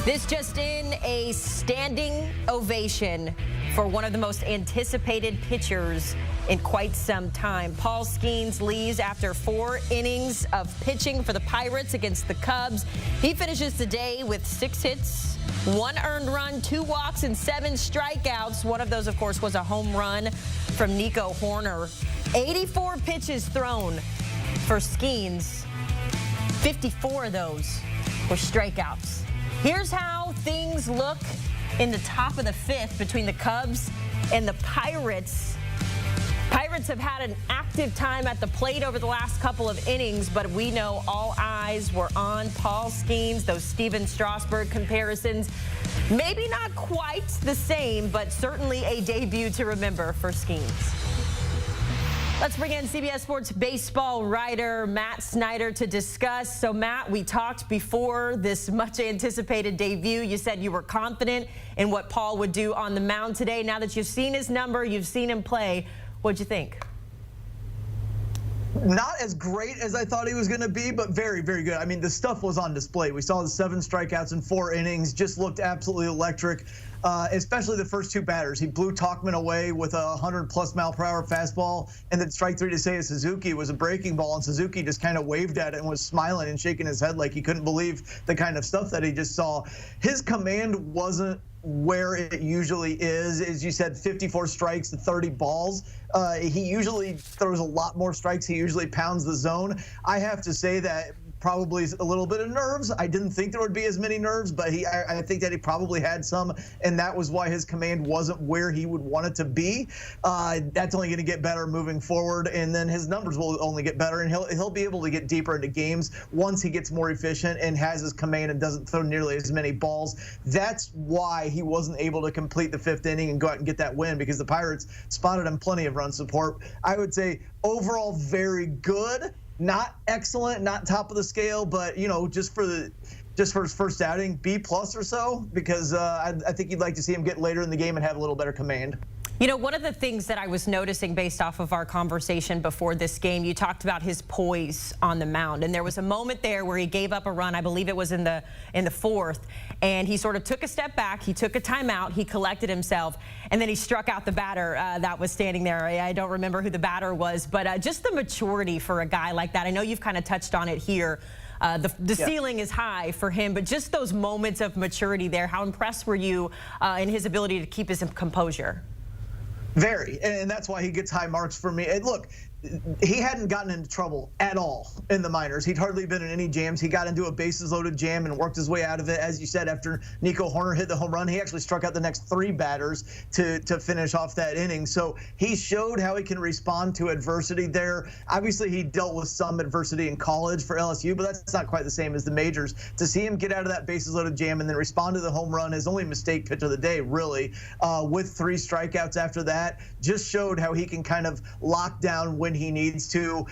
This just in, a standing ovation for one of the most anticipated pitchers in quite some time. Paul Skenes leaves after 4 innings of pitching for the Pirates against the Cubs. He finishes the day with 6 hits, 1 earned run, 2 walks, and 7 strikeouts. One of those, of course, was a home run from Nico Hoerner. 84 pitches thrown for Skenes. 54 of those were strikeouts. Here's how things look in the top of the 5th between the Cubs and the Pirates. Pirates have had an active time at the plate over the last couple of innings, but we know all eyes were on Paul Skenes. Those Steven Strasburg comparisons, maybe not quite the same, but certainly a debut to remember for Skenes. Let's bring in CBS Sports baseball writer Matt Snyder to discuss. So, Matt, we talked before this much-anticipated debut. You said you were confident in what Paul would do on the mound today. Now that you've seen his number, you've seen him play, what'd you think? Not as great as I thought he was going to be, but very, very good. I mean, the stuff was on display. We saw the 7 strikeouts in 4 innings, just looked absolutely electric, especially the first 2 batters. He blew Talkman away with a 100+ mile-per-hour fastball, and then strike 3 to Seiya Suzuki was a breaking ball, and Suzuki just kind of waved at it and was smiling and shaking his head like he couldn't believe the kind of stuff that he just saw. His command wasn't where it usually is. As you said, 54 strikes to 30 balls. He usually throws a lot more strikes. He usually pounds the zone. I have to say that probably a little bit of nerves. I didn't think there would be as many nerves, but I think that he probably had some, and that was why his command wasn't where he would want it to be. That's only going to get better moving forward, and then his numbers will only get better, and he'll be able to get deeper into games once he gets more efficient and has his command and doesn't throw nearly as many balls. That's why he wasn't able to complete the 5th inning and go out and get that win, because the Pirates spotted him plenty of run support. I would say overall very good. Not excellent, not top of the scale, but just for his first outing, B+ or so, because I think you'd like to see him get later in the game and have a little better command. You know, one of the things that I was noticing based off of our conversation before this game, you talked about his poise on the mound, and there was a moment there where he gave up a run. I believe it was in the 4th, and he sort of took a step back. He took a timeout. He collected himself, and then he struck out the batter that was standing there. I don't remember who the batter was, but just the maturity for a guy like that. I know you've kind of touched on it here. The ceiling is high for him, but just those moments of maturity there. How impressed were you in his ability to keep his composure? Very, and that's why he gets high marks for me. And look, he hadn't gotten into trouble at all in the minors. He'd hardly been in any jams. He got into a bases-loaded jam and worked his way out of it. As you said, after Nico Hoerner hit the home run, he actually struck out the next 3 batters to finish off that inning. So he showed how he can respond to adversity there. Obviously, he dealt with some adversity in college for LSU, but that's not quite the same as the majors. To see him get out of that bases-loaded jam and then respond to the home run, his only mistake pitch of the day, really, with 3 strikeouts after that, just showed how he can kind of lock down when he needs to,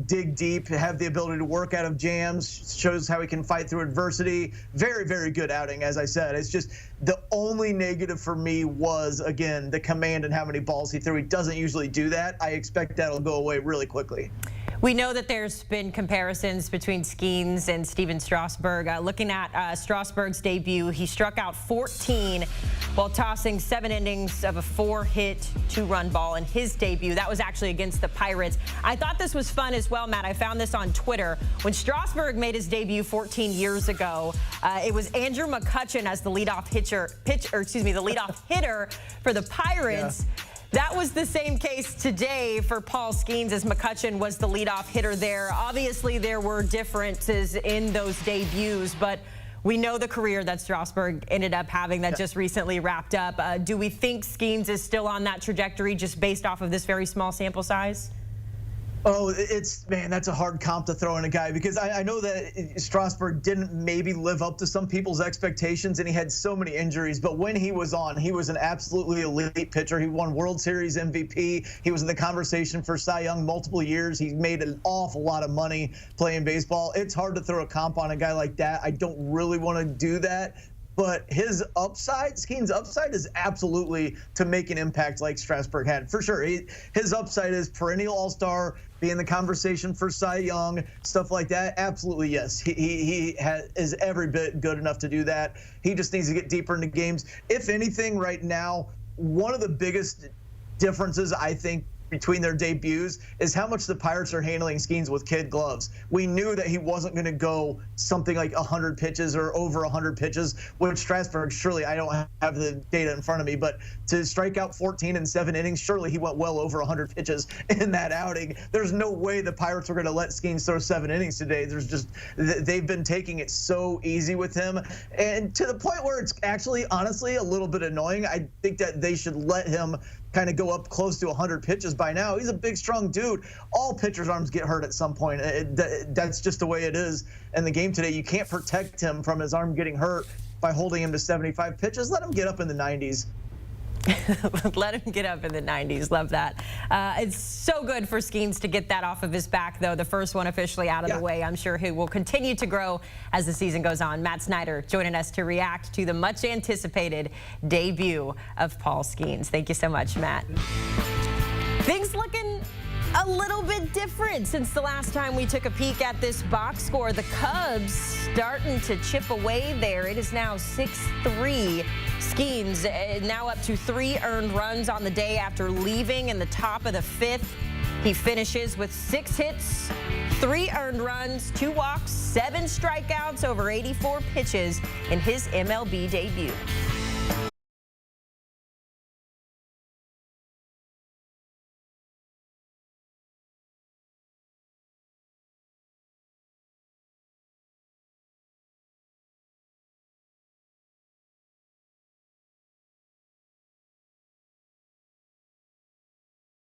dig deep, have the ability to work out of jams, shows how he can fight through adversity. Very, very good outing, as I said. It's just the only negative for me was, again, the command and how many balls he threw. He doesn't usually do that. I expect that'll go away really quickly. We know that there's been comparisons between Skenes and Steven Strasburg. Looking at Strasburg's debut, he struck out 14 while tossing 7 innings of a 4-hit, 2-run ball in his debut. That was actually against the Pirates. I thought this was fun as well, Matt. I found this on Twitter. When Strasburg made his debut 14 years ago, it was Andrew McCutchen as the leadoff hitter for the Pirates. Yeah. That was the same case today for Paul Skenes, as McCutchen was the leadoff hitter there. Obviously, there were differences in those debuts, but we know the career that Strasburg ended up having that just recently wrapped up. Do we think Skenes is still on that trajectory just based off of this very small sample size? Oh, man, that's a hard comp to throw in a guy, because I know that Strasburg didn't maybe live up to some people's expectations, and he had so many injuries. But when he was on, he was an absolutely elite pitcher. He won World Series MVP. He was in the conversation for Cy Young multiple years. He made an awful lot of money playing baseball. It's hard to throw a comp on a guy like that. I don't really want to do that. But his upside, Skenes' upside, is absolutely to make an impact like Strasburg had. For sure, his upside is perennial all-star, be in the conversation for Cy Young, stuff like that. Absolutely, yes. He is every bit good enough to do that. He just needs to get deeper into games. If anything, right now, one of the biggest differences, I think, between their debuts is how much the Pirates are handling Skenes with kid gloves. We knew that he wasn't going to go something like 100 pitches or over 100 pitches, which Strasburg, surely, I don't have the data in front of me, but to strike out 14 in 7 innings, surely he went well over 100 pitches in that outing. There's no way the Pirates are going to let Skenes throw 7 innings today. They've been taking it so easy with him, and to the point where it's actually, honestly, a little bit annoying. I think that they should let him kind of go up close to 100 pitches by now. He's a big, strong dude. All pitchers' arms get hurt at some point. That's just the way it is in the game today. You can't protect him from his arm getting hurt by holding him to 75 pitches. Let him get up in the 90s. Let him get up in the 90s. Love that. It's so good for Skenes to get that off of his back, though. The first one officially out of the way. I'm sure he will continue to grow as the season goes on. Matt Snyder joining us to react to the much-anticipated debut of Paul Skenes. Thank you so much, Matt. Things looking a little bit different since the last time we took a peek at this box score. The Cubs starting to chip away there. It is now 6-3. Skenes now up to 3 earned runs on the day after leaving in the top of the 5th. He finishes with 6 hits, 3 earned runs, 2 walks, 7 strikeouts over 84 pitches in his MLB debut.